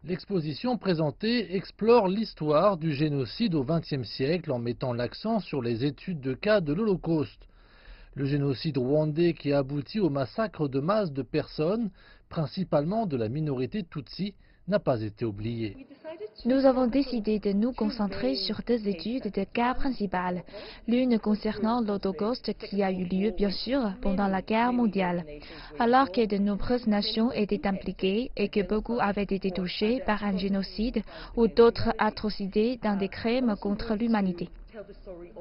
L'exposition présentée explore l'histoire du génocide au XXe siècle en mettant l'accent sur les études de cas de l'Holocauste. Le génocide rwandais qui a abouti au massacre de masse de personnes, principalement de la minorité Tutsi, n'a pas été oublié. Nous avons décidé de nous concentrer sur deux études de cas principales. L'une concernant l'Holocauste qui a eu lieu, bien sûr, pendant la guerre mondiale, alors que de nombreuses nations étaient impliquées et que beaucoup avaient été touchés par un génocide ou d'autres atrocités dans des crimes contre l'humanité.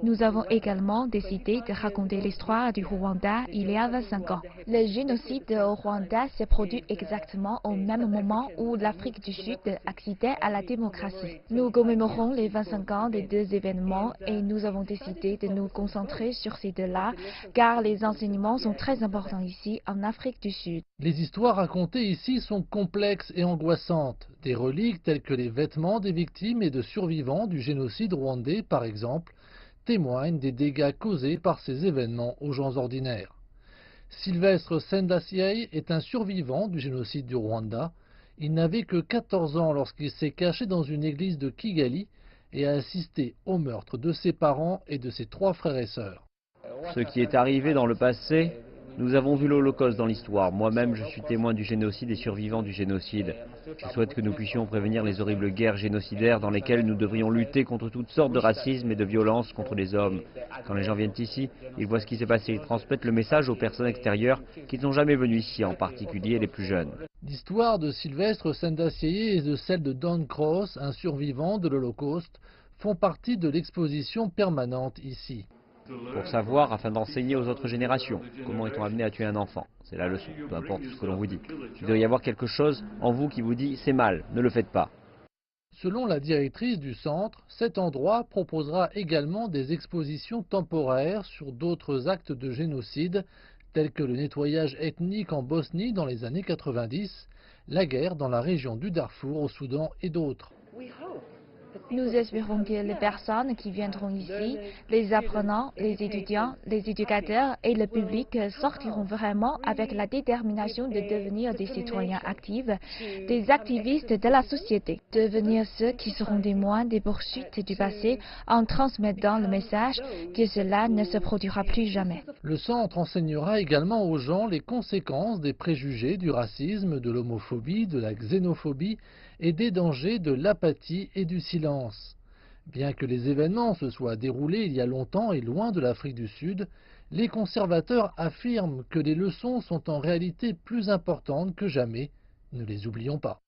Nous avons également décidé de raconter l'histoire du Rwanda il y a 25 ans. Le génocide au Rwanda s'est produit exactement au même moment où l'Afrique du Sud accédait à la démocratie. Nous commémorons les 25 ans des deux événements et nous avons décidé de nous concentrer sur ces deux-là car les enseignements sont très importants ici en Afrique du Sud. Les histoires racontées ici sont complexes et angoissantes. Des reliques telles que les vêtements des victimes et de survivants du génocide rwandais, par exemple, témoignent des dégâts causés par ces événements aux gens ordinaires. Sylvestre Sendassiei est un survivant du génocide du Rwanda. Il n'avait que 14 ans lorsqu'il s'est caché dans une église de Kigali et a assisté au meurtre de ses parents et de ses trois frères et sœurs. Ce qui est arrivé dans le passé, nous avons vu l'Holocauste dans l'histoire. Moi-même, je suis témoin du génocide et survivant du génocide. Je souhaite que nous puissions prévenir les horribles guerres génocidaires dans lesquelles nous devrions lutter contre toutes sortes de racisme et de violence contre les hommes. Quand les gens viennent ici, ils voient ce qui s'est passé. Ils transmettent le message aux personnes extérieures qui ne sont jamais venues ici, en particulier les plus jeunes. L'histoire de Sylvestre Sendassiei et de celle de Don Cross, un survivant de l'Holocauste, font partie de l'exposition permanente ici. Pour savoir, afin d'enseigner aux autres générations comment est-on amené à tuer un enfant. C'est la leçon, peu importe ce que l'on vous dit. Il doit y avoir quelque chose en vous qui vous dit « c'est mal, ne le faites pas ». Selon la directrice du centre, cet endroit proposera également des expositions temporaires sur d'autres actes de génocide, tels que le nettoyage ethnique en Bosnie dans les années 90, la guerre dans la région du Darfour au Soudan et d'autres. Nous espérons que les personnes qui viendront ici, les apprenants, les étudiants, les éducateurs et le public sortiront vraiment avec la détermination de devenir des citoyens actifs, des activistes de la société, devenir ceux qui seront témoins des poursuites du passé en transmettant le message que cela ne se produira plus jamais. Le centre enseignera également aux gens les conséquences des préjugés, du racisme, de l'homophobie, de la xénophobie et des dangers de l'apathie et du silence. Bien que les événements se soient déroulés il y a longtemps et loin de l'Afrique du Sud, les conservateurs affirment que les leçons sont en réalité plus importantes que jamais. Ne les oublions pas.